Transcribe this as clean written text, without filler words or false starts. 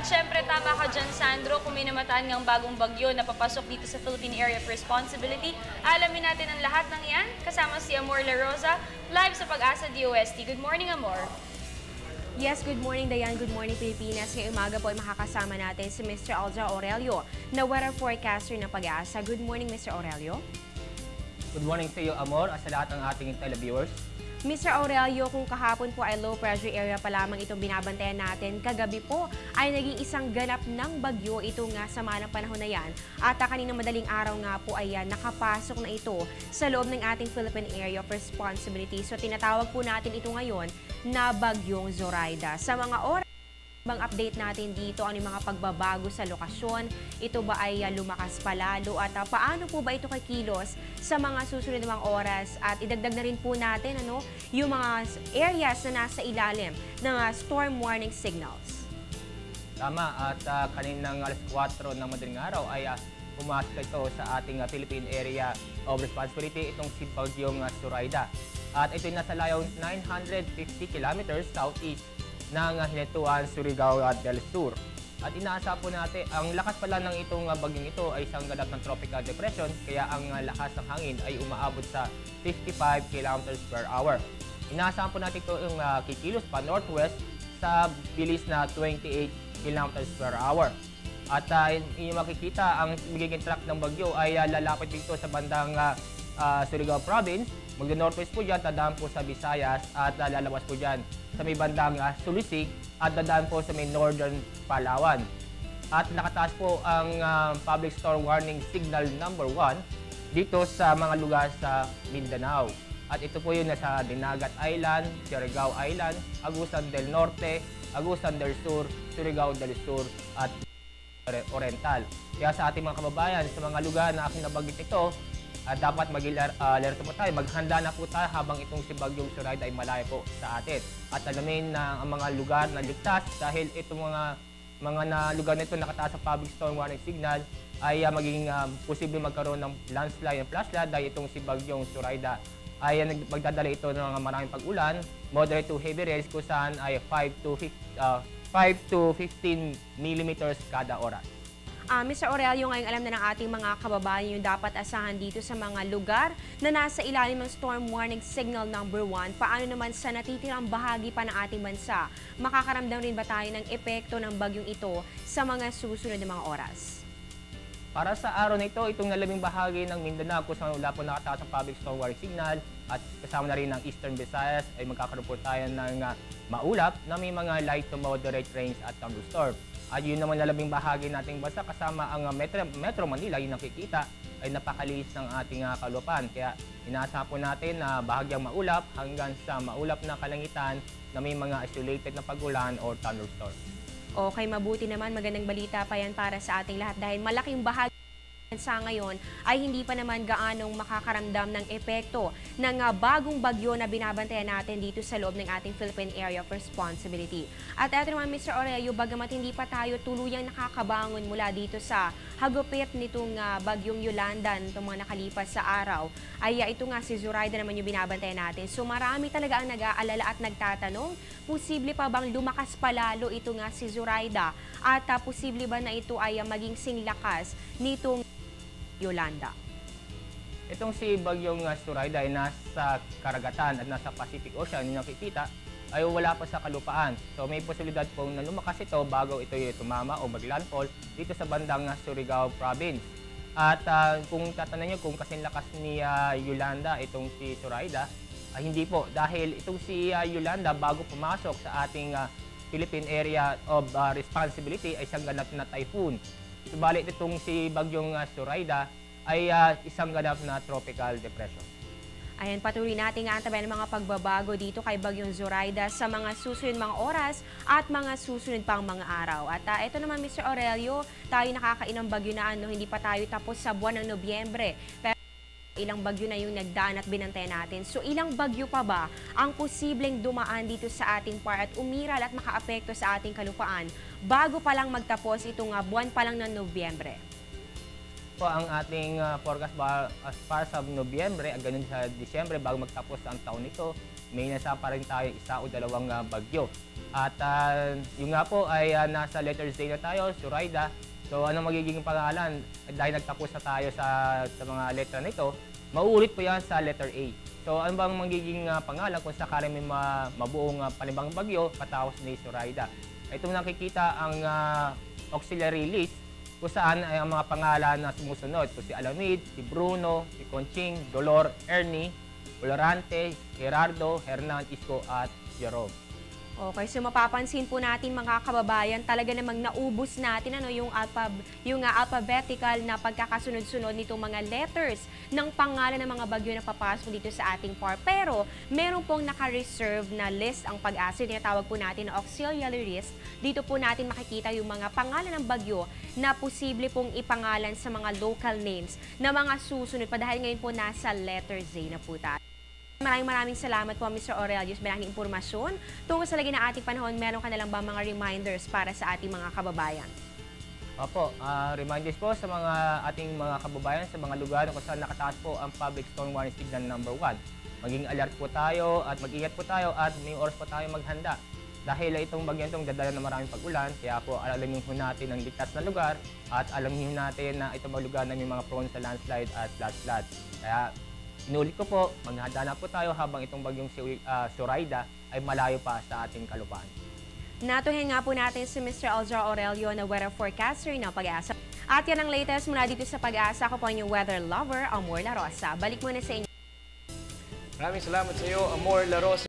syempre tama ka dyan, Sandro, kung may namataan ngang bagong bagyo na papasok dito sa Philippine Area of Responsibility, alamin natin ang lahat ng iyan kasama si Amor La Rosa, live sa Pag-asa DOST. Good morning, Amor. Yes, good morning, Dayan. Good morning, Pilipinas. Ngayong umaga po ay makakasama natin si Mr. Alja Aurelio, na weather forecaster ng Pag-asa. Good morning, Mr. Aurelio. Good morning sa iyo, Amor, at sa lahat ng ating televiewers. Mr. Aurelio, kung kahapon po ay low pressure area pa lamang itong binabantayan natin, kagabi po ay naging isang ganap ng bagyo ito nga sama ng panahon na yan. At kaninang madaling araw nga po ay nakapasok na ito sa loob ng ating Philippine Area of Responsibility. So tinatawag po natin ito ngayon na Bagyong Zoraida. Sa mga oras, bang update natin dito ang mga pagbabago sa lokasyon, ito ba ay lumakas pa lalo at paano po ba ito kikilos sa mga susunod na mga oras at idagdag na rin po natin yung mga areas na nasa ilalim ng storm warning signals. Tama, at kaninang alas 4 ng madaling araw ay pumasok ito sa ating Philippine Area of Responsibility, itong si Bagyong Zoraida. At ito'y nasa layong 950 kilometers southeast ng Hinetuan, Surigao del Sur. At inaasa po natin, ang lakas pala ng itong bagyong ito ay isang ganap ng tropical depression, kaya ang lakas ng hangin ay umaabot sa 55 kilometers per hour. Inaasahan po natin ito yung kikilos pa northwest sa bilis na 28 kilometers per hour. At inyong makikita, ang magiging track ng bagyo ay lalapit dito sa bandang Surigao Province. Mag-northwest po dyan, dadaan po sa Visayas at lalabas po dyan sa may bandang Sulisig at dadaan po sa may northern Palawan. At nakataas po ang Public Storm Warning Signal number 1 dito sa mga lugar sa Mindanao. At ito po yun nasa Dinagat Island, Surigao Island, Agusan del Norte, Agusan del Sur, Surigao del Sur at Oriental. Kaya sa ating mga kababayan, sa mga lugar na aking nabanggit ito, dapat mag-alerto po tayo, maghanda na po tayo habang itong si Bagyong Zoraida ay malayo po sa atin. At alamin na ang mga lugar na ligtas dahil itong mga lugar na ito nakataas sa public storm warning signal ay magiging posible magkaroon ng landslide and flash flood dahil itong si Bagyong Zoraida ay magdadala ito ng maraming pag-ulan, moderate to heavy rains kung saan ay 5 to 15 millimeters kada oras. Mr. Aurelio, ngayong alam na ng ating mga kababayan yung dapat asahan dito sa mga lugar na nasa ilalim ng Storm Warning Signal number 1. Paano naman sa natitirang bahagi pa ng ating bansa? Makakaramdam rin ba tayo ng epekto ng bagyong ito sa mga susunod na mga oras? Para sa araw na ito, itong nalabing bahagi ng Mindanao kung saan wala po nakataas ang public storm warning signal at kasama na rin ng Eastern Visayas ay magkakaroon po tayo ng maulap na may mga light to moderate rains at thunderstorm. At yun naman lalabing bahagi nating bansa kasama ang Metro Manila, yung nakikita ay napakaliis ng ating kalupaan. Kaya inaasahan po natin na bahagyang maulap hanggang sa maulap na kalangitan na may mga isolated na pag-ulan or thunderstorm. Okay, mabuti naman. Magandang balita pa yan para sa ating lahat dahil malaking bahagi sa ngayon ay hindi pa naman gaanong makakaramdam ng epekto ng bagong bagyo na binabantayan natin dito sa loob ng ating Philippine Area of Responsibility. At eto naman, Mr. Aurelio, bagamat hindi pa tayo tuluyang nakakabangon mula dito sa hagupit nitong bagyong Yolanda nitong mga nakalipas sa araw, ay ito nga si Zoraida naman yung binabantayan natin. So marami talaga ang nag-aalala at nagtatanong, posible pa bang lumakas palalo ito nga si Zoraida? At posible ba na ito ay maging singlakas nitong Yolanda? Itong si Bagyong Zoraida ay nasa karagatan at nasa Pacific Ocean, yung nakikita ay wala pa sa kalupaan. So may posibilidad pong na lumakas ito bago ito tumama o maglandfall dito sa bandang Surigao Province. At kung tatanungin nyo kung kasing lakas ni Yolanda itong si Zoraida, ay hindi po. Dahil itong si Yolanda bago pumasok sa ating Philippine Area of Responsibility ay isang ganap na typhoon. Subalit itong si Bagyong Zoraida ay isang ganap na tropical depression. Ayan, patuloy natin nga antabayan ng mga pagbabago dito kay Bagyong Zoraida sa mga susunod mga oras at mga susunod pang mga araw. At ito naman, Mr. Aurelio, tayo nakakainang bagyo na hindi pa tayo tapos sa buwan ng Nobyembre. Pero ilang bagyo na yung nagdaan at binantayan natin. So ilang bagyo pa ba ang posibleng dumaan dito sa ating part at umiral at makaapekto sa ating kalupaan bago pa lang magtapos itong buwan pa lang ng Nobyembre? Po ang ating forecast as far sa Nobyembre, ganun sa Disyembre bago magtapos ang taon nito, may nasa pa rin tayo isa o dalawang bagyo. At yung nga po ay nasa letter Z na tayo, Zoraida. So ano magiging pangalan? Dahil nagtapos na tayo sa mga letra na ito, mauulit po yan sa letter A. So ano bang magiging pangalan kung sakali may mabuong panibang bagyo katapos ni Zoraida? Ito nakikita ang auxiliary list kung saan ay ang mga pangalan na sumusunod. So si Alamid, si Bruno, si Conching, Dolor, Ernie, Olorante, Gerardo, Hernan, Isko at Jerome. Okay, so mapapansin po natin mga kababayan, talaga namang naubos natin yung alphabetical na pagkakasunod-sunod nitong mga letters ng pangalan ng mga bagyo na papasok dito sa ating par. Pero meron pong naka-reserve na list ang Pag-asa, tinatawag po natin na auxiliary list. Dito po natin makikita yung mga pangalan ng bagyo na posible pong ipangalan sa mga local names na mga susunod pa dahil ngayon po nasa letter Z na po tayo. Maraming salamat po Mr. Aurelius. Maraming impormasyon tungkol sa lagi na ating panahon. Meron ka na lang ba mga reminders para sa ating mga kababayan? Opo, reminders po sa mga ating mga kababayan sa mga lugar kung saan nakataas po ang public storm warning signal number 1. Maging alert po tayo at mag-ingat po tayo at may oras po tayo maghanda. Dahil itong bagyo itong dadala ng maraming pag-ulan, kaya po alamin po natin ang ligtas na lugar at alamin natin na itong mga lugar na may mga prone sa landslide at flash flood. Kaya inulit ko po, maghanda na po tayo habang itong bagyong Zoraida ay malayo pa sa ating kalupaan. Natuhin nga po natin si Mr. Aljar Aurelio na weather forecaster ng Pag-asa. At yan ang latest mula dito sa Pag-asa. Ako po ang inyong weather lover, Amor La Rosa. Balik muna sa inyo. Maraming salamat sa iyo, Amor La Rosa.